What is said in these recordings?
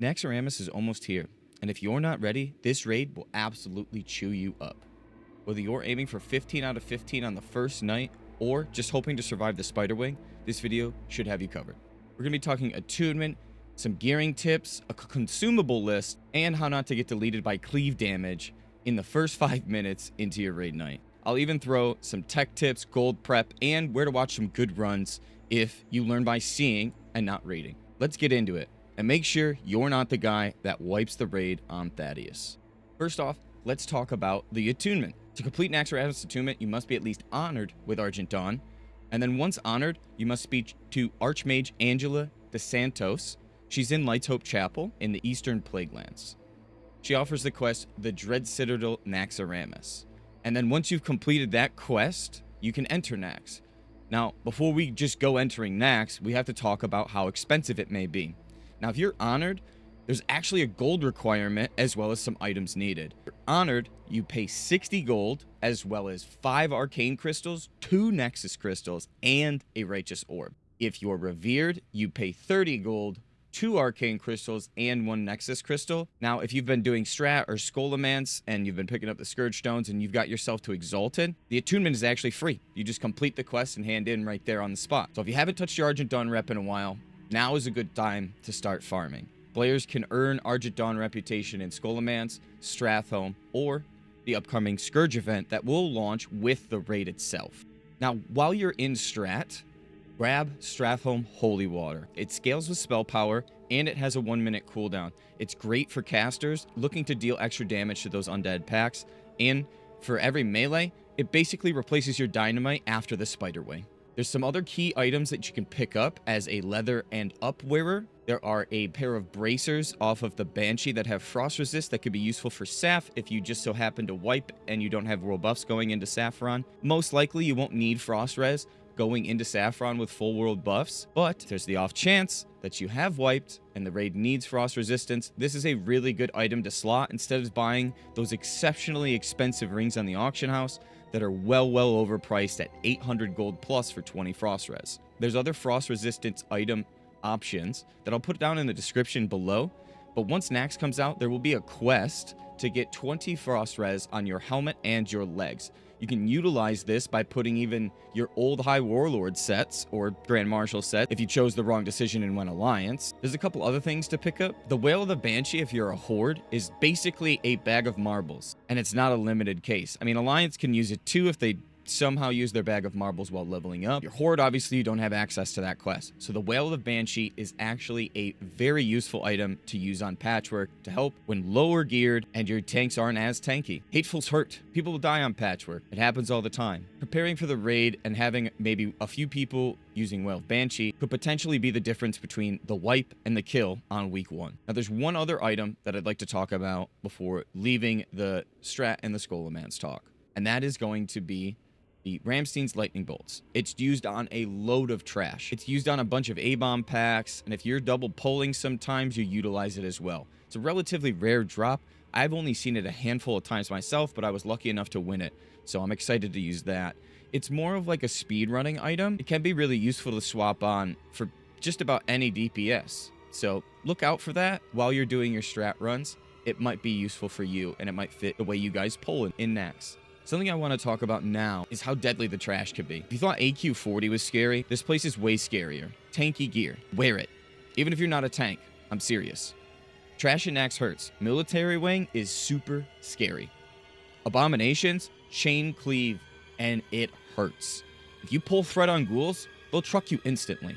Naxxramas is almost here, and if you're not ready, this raid will absolutely chew you up. Whether you're aiming for 15 out of 15 on the first night, or just hoping to survive the spider wing, this video should have you covered. We're going to be talking attunement, some gearing tips, a consumable list, and how not to get deleted by cleave damage in the first 5 minutes into your raid night. I'll even throw some tech tips, gold prep, and where to watch some good runs if you learn by seeing and not raiding. Let's get into it, and make sure you're not the guy that wipes the raid on Thaddeus. First off, let's talk about the attunement. To complete Naxxramas attunement, you must be at least honored with Argent Dawn, and then once honored, you must speak to Archmage Angela de Santos. She's in Light's Hope Chapel in the Eastern Plaguelands. She offers the quest, the Dread Citadel Naxxramas. And then once you've completed that quest, you can enter Naxx. Now, before we just go entering Naxx, we have to talk about how expensive it may be. Now, if you're honored, there's actually a gold requirement as well as some items needed. If you're honored, you pay 60 gold as well as 5 arcane crystals, 2 nexus crystals, and a righteous orb. If you're revered, you pay 30 gold, 2 arcane crystals, and 1 nexus crystal. Now, if you've been doing strat or scholomance and you've been picking up the Scourge stones and you've got yourself to exalted, the attunement is actually free. You just complete the quest and hand in right there on the spot. So if you haven't touched your Argent Dawn rep in a while, now is a good time to start farming. Players can earn Argent Dawn reputation in Scholomance, Stratholme, or the upcoming Scourge event that will launch with the raid itself. Now, while you're in Strat, grab Stratholme Holy Water. It scales with spell power, and it has a 1-minute cooldown. It's great for casters looking to deal extra damage to those undead packs, and for every melee, it basically replaces your dynamite after the spider wing. There's some other key items that you can pick up as a leather and up wearer. There are a pair of bracers off of the Banshee that have frost resist that could be useful for Saf if you just so happen to wipe and you don't have world buffs going into Saffron. Most likely you won't need frost res going into Saffron with full world buffs, but there's the off chance that you have wiped and the raid needs frost resistance. This is a really good item to slot instead of buying those exceptionally expensive rings on the auction house that are well overpriced at 800 gold plus for 20 frost res. There's other frost resistance item options that I'll put down in the description below, but once Naxx comes out, there will be a quest to get 20 frost res on your helmet and your legs. You can utilize this by putting even your old High Warlord sets or Grand Marshal set if you chose the wrong decision and went Alliance. There's a couple other things to pick up. The Whale of the Banshee, if you're a Horde, is basically a bag of marbles, and it's not a limited case. I mean, Alliance can use it too if they somehow use their bag of marbles while leveling up. Your Horde, obviously, you don't have access to that quest. So the Whale of the Banshee is actually a very useful item to use on Patchwork to help when lower geared and your tanks aren't as tanky. Hateful's hurt. People will die on Patchwork. It happens all the time. Preparing for the raid and having maybe a few people using Whale of Banshee could potentially be the difference between the wipe and the kill on week 1. Now, there's one other item that I'd like to talk about before leaving the Strat and the Scholomance talk, and that is going to be the Ramstein's Lightning Bolts. It's used on a load of trash. It's used on a bunch of A-bomb packs, and if you're double pulling sometimes, you utilize it as well. It's a relatively rare drop. I've only seen it a handful of times myself, but I was lucky enough to win it, so I'm excited to use that. It's more of like a speedrunning item. It can be really useful to swap on for just about any DPS, so look out for that while you're doing your strat runs. It might be useful for you, and it might fit the way you guys pull in Naxx. Something I want to talk about now is how deadly the trash could be. If you thought AQ40 was scary, this place is way scarier. Tanky gear. Wear it. Even if you're not a tank. I'm serious. Trash in Naxx hurts. Military wing is super scary. Abominations, chain cleave, and it hurts. If you pull threat on ghouls, they'll truck you instantly.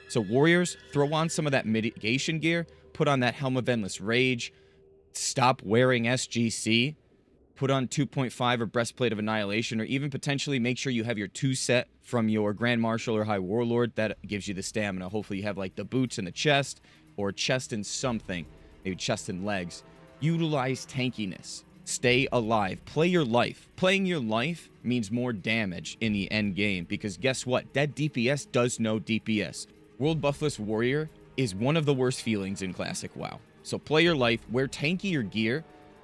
So warriors, throw on some of that mitigation gear, put on that Helm of Endless Rage, stop wearing SGC, put on 2.5 or Breastplate of Annihilation, or even potentially make sure you have your 2 set from your Grand Marshal or High Warlord. That gives you the stamina. Hopefully you have like the boots and the chest, or chest and something, maybe chest and legs. Utilize tankiness. Stay alive. Play your life. Playing your life means more damage in the end game, because guess what? Dead DPS does no DPS. World Buffless Warrior is one of the worst feelings in Classic WoW. So play your life, wear tankier gear,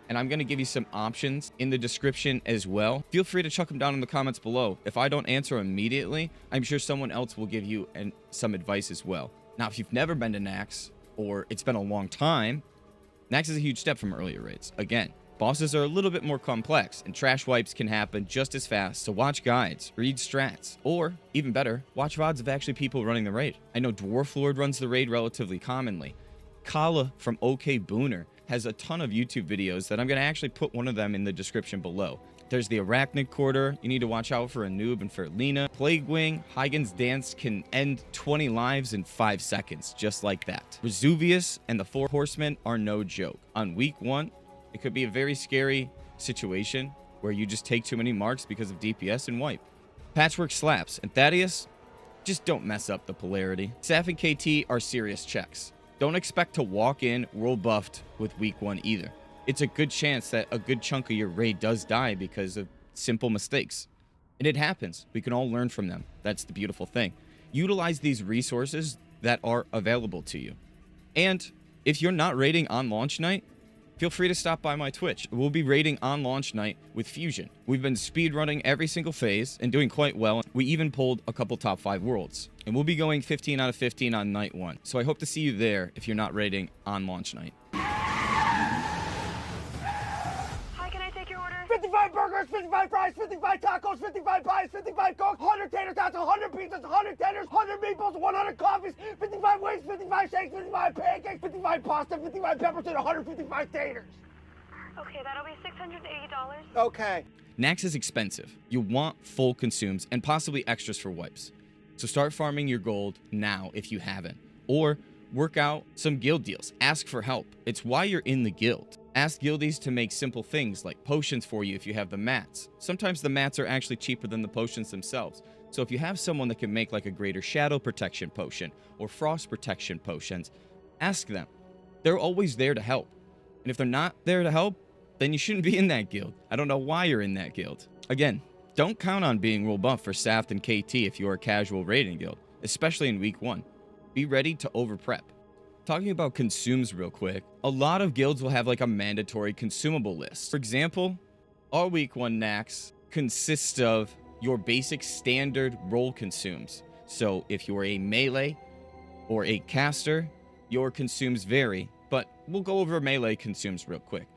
and I'm going to give you some options in the description as well. Feel free to chuck them down in the comments below. If I don't answer immediately, I'm sure someone else will give you some advice as well. Now, if you've never been to Naxx, or it's been a long time, Naxx is a huge step from earlier raids. Again, bosses are a little bit more complex, and trash wipes can happen just as fast, so watch guides, read strats, or, even better, watch VODs of actually people running the raid. I know Dwarf Lord runs the raid relatively commonly. Kala from OK Booner has a ton of YouTube videos that I'm going to actually put one of them in the description below. There's the Arachnid Quarter. You need to watch out for a noob and for Lena. Plague Wing, Huygens Dance can end 20 lives in 5 seconds, just like that. Vesuvius and the 4 Horsemen are no joke. On week 1, it could be a very scary situation where you just take too many marks because of DPS and wipe. Patchwork slaps, and Thaddeus, just don't mess up the polarity. Saf and KT are serious checks. Don't expect to walk in world buffed with week 1 either. It's a good chance that a good chunk of your raid does die because of simple mistakes. And it happens. We can all learn from them. That's the beautiful thing. Utilize these resources that are available to you. And if you're not raiding on launch night, feel free to stop by my Twitch. We'll be raiding on launch night with Fusion. We've been speedrunning every single phase and doing quite well. We even pulled a couple top 5 worlds. And we'll be going 15 out of 15 on night 1. So I hope to see you there if you're not raiding on launch night. 55 burgers, 55 fries, 55 tacos, 55 pies, 55 cokes, 100 tater tots, 100 pizzas, 100 tenders, 100 meatballs, 100 coffees, 55 wings, 55 shakes, 55 pancakes, 55 pasta, 55 peppers, and 155 taters. Okay, that'll be $680. Okay. Naxx is expensive. You want full consumes and possibly extras for wipes. So start farming your gold now if you haven't. Or work out some guild deals. Ask for help. It's why you're in the guild. Ask guildies to make simple things like potions for you if you have the mats. Sometimes the mats are actually cheaper than the potions themselves. So if you have someone that can make like a greater shadow protection potion or frost protection potions, ask them. They're always there to help. And if they're not there to help, then you shouldn't be in that guild. I don't know why you're in that guild. Again, don't count on being world buff for Saft and KT if you're a casual raiding guild, especially in week 1. Be ready to over prep. Talking about consumes real quick, a lot of guilds will have like a mandatory consumable list. For example, our week 1 Naxx consists of your basic standard role consumes. So if you're a melee or a caster, your consumes vary, but we'll go over melee consumes real quick.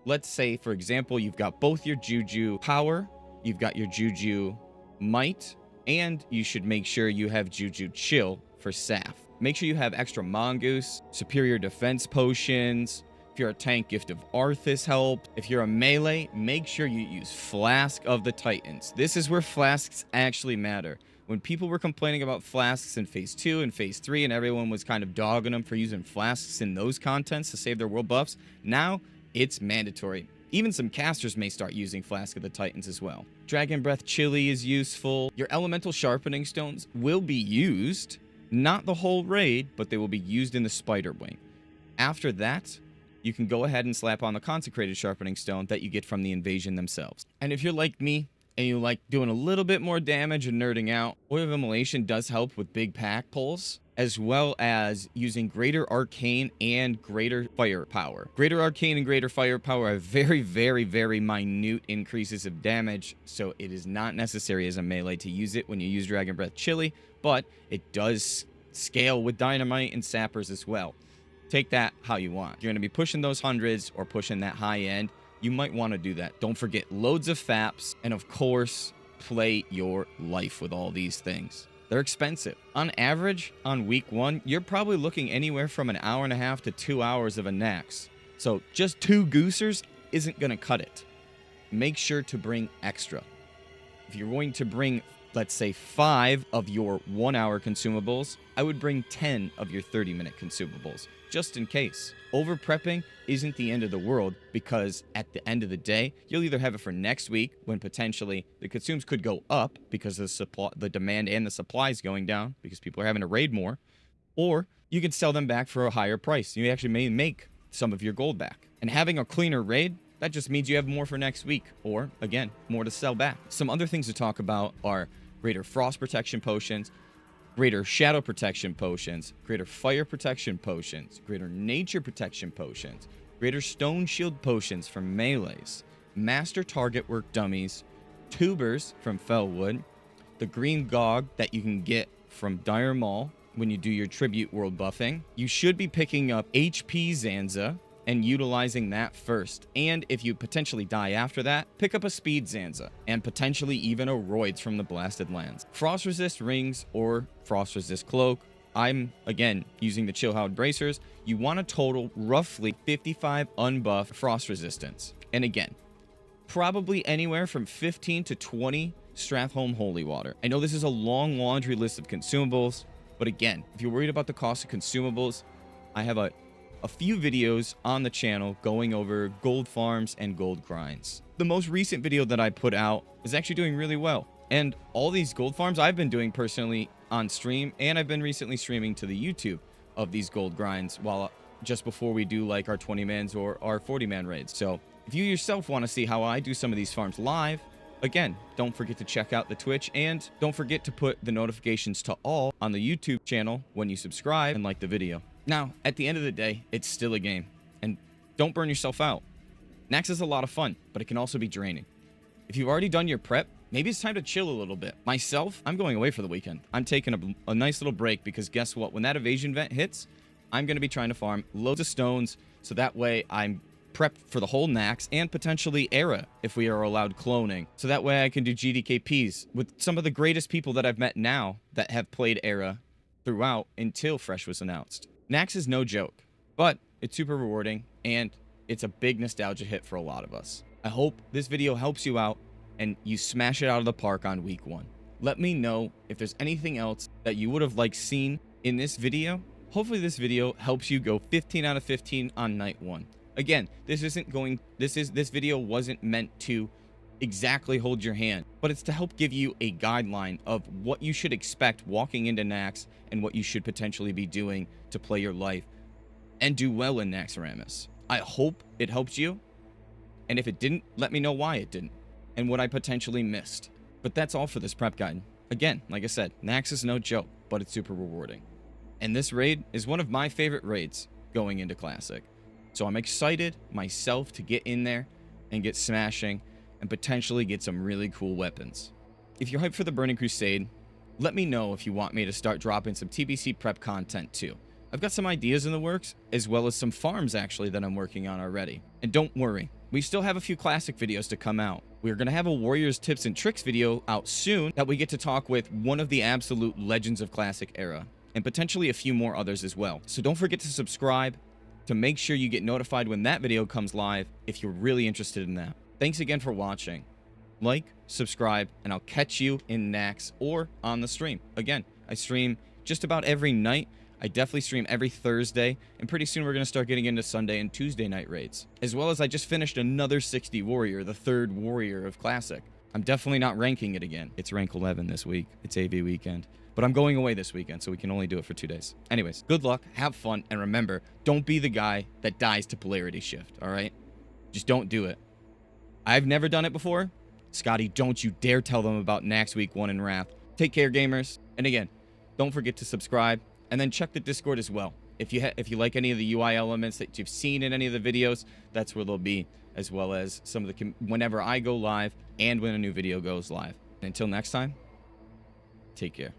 Let's say, for example, you've got both your Juju power, you've got your Juju might, and you should make sure you have Juju chill for Saf. Make sure you have extra mongoose, superior defense potions. If you're a tank, Gift of Arthas help. If you're a melee, make sure you use Flask of the Titans. This is where flasks actually matter. When people were complaining about flasks in Phase 2 and Phase 3 and everyone was kind of dogging them for using flasks in those contents to save their world buffs, now it's mandatory. Even some casters may start using Flask of the Titans as well. Dragon Breath Chili is useful. Your Elemental Sharpening Stones will be used. Not the whole raid, but they will be used in the Spider Wing. After that, you can go ahead and slap on the Consecrated Sharpening Stone that you get from the invasion themselves. And if you're like me, and you like doing a little bit more damage and nerding out, Oil of Immolation does help with big pack pulls, as well as using Greater Arcane and Greater Firepower. Greater Arcane and Greater Firepower have very, very, very minute increases of damage, so it is not necessary as a melee to use it when you use Dragon Breath Chili, but it does scale with Dynamite and Sappers as well. Take that how you want. If you're going to be pushing those hundreds or pushing that high end, you might want to do that. Don't forget loads of FAPs, and of course, play your life with all these things. They're expensive. On average, on week 1, you're probably looking anywhere from an hour and a half to 2 hours of a Naxx. So just 2 goosers isn't going to cut it. Make sure to bring extra. If you're going to bring, let's say, 5 of your 1-hour consumables, I would bring 10 of your 30-minute consumables, just in case. Over prepping isn't the end of the world, because at the end of the day, you'll either have it for next week when potentially the consumes could go up because the demand and the supply is going down because people are having to raid more, or you can sell them back for a higher price. You actually may make some of your gold back. And having a cleaner raid, that just means you have more for next week, or again, more to sell back. Some other things to talk about are greater frost protection potions, greater shadow protection potions, greater fire protection potions, greater nature protection potions, greater stone shield potions from melees, master target work dummies, tubers from Fellwood, the green gog that you can get from Dire Maul, when you do your tribute world buffing, you should be picking up HP Zanza and utilizing that first. And if you potentially die after that, pick up a speed Zanza and potentially even a Roids from the Blasted Lands. Frost resist rings or frost resist cloak. I'm, again, using the Chillhound bracers. You want to total roughly 55 unbuffed frost resistance. And again, probably anywhere from 15 to 20 Stratholme Holy Water. I know this is a long laundry list of consumables, but again, if you're worried about the cost of consumables, I have a few videos on the channel going over gold farms and gold grinds. The most recent video that I put out is actually doing really well. And all these gold farms I've been doing personally on stream, and I've been recently streaming to the YouTube of these gold grinds while just before we do like our 20-mans or our 40-man raids. So if you yourself want to see how I do some of these farms live, again, don't forget to check out the Twitch, and don't forget to put the notifications to all on the YouTube channel when you subscribe and like the video. Now, at the end of the day, it's still a game, and don't burn yourself out. Naxx is a lot of fun, but it can also be draining. If you've already done your prep, maybe it's time to chill a little bit. Myself, I'm going away for the weekend. I'm taking a nice little break because guess what? When that evasion vent hits, I'm going to be trying to farm loads of stones, so that way I'm prepped for the whole Naxx and potentially Era if we are allowed cloning. So that way I can do GDKPs with some of the greatest people that I've met now that have played Era throughout until Fresh was announced. Naxx is no joke, but it's super rewarding and it's a big nostalgia hit for a lot of us. I hope this video helps you out and you smash it out of the park on week 1. Let me know if there's anything else that you would have liked seen in this video. Hopefully this video helps you go 15 out of 15 on night 1. Again, this video wasn't meant to exactly hold your hand, but it's to help give you a guideline of what you should expect walking into Naxx and what you should potentially be doing to play your life and do well in Naxxramas. I hope it helped you, and if it didn't, let me know why it didn't and what I potentially missed. But that's all for this prep guide. Again, like I said, Naxx is no joke, but it's super rewarding. And this raid is one of my favorite raids going into Classic. So I'm excited myself to get in there and get smashing and potentially get some really cool weapons. If you're hyped for the Burning Crusade, let me know if you want me to start dropping some TBC prep content too. I've got some ideas in the works, as well as some farms actually that I'm working on already. And don't worry, we still have a few Classic videos to come out. We're going to have a Warriors Tips and Tricks video out soon that we get to talk with one of the absolute legends of Classic Era, and potentially a few more others as well. So don't forget to subscribe to make sure you get notified when that video comes live if you're really interested in that. Thanks again for watching. Like, subscribe, and I'll catch you in Naxx or on the stream. Again, I stream just about every night. I definitely stream every Thursday, and pretty soon we're going to start getting into Sunday and Tuesday night raids. As well as I just finished another 60 Warrior, the 3rd Warrior of Classic. I'm definitely not ranking it again. It's rank 11 this week. It's AV weekend. But I'm going away this weekend, so we can only do it for 2 days. Anyways, good luck, have fun, and remember, don't be the guy that dies to polarity shift, alright? Just don't do it. I've never done it before. Scotty, don't you dare tell them about Naxx Week 1 in Wrath. Take care, gamers. And again, don't forget to subscribe, and then check the Discord as well. If you like any of the UI elements that you've seen in any of the videos, that's where they'll be, as well as some of the whenever I go live and when a new video goes live. And until next time, take care.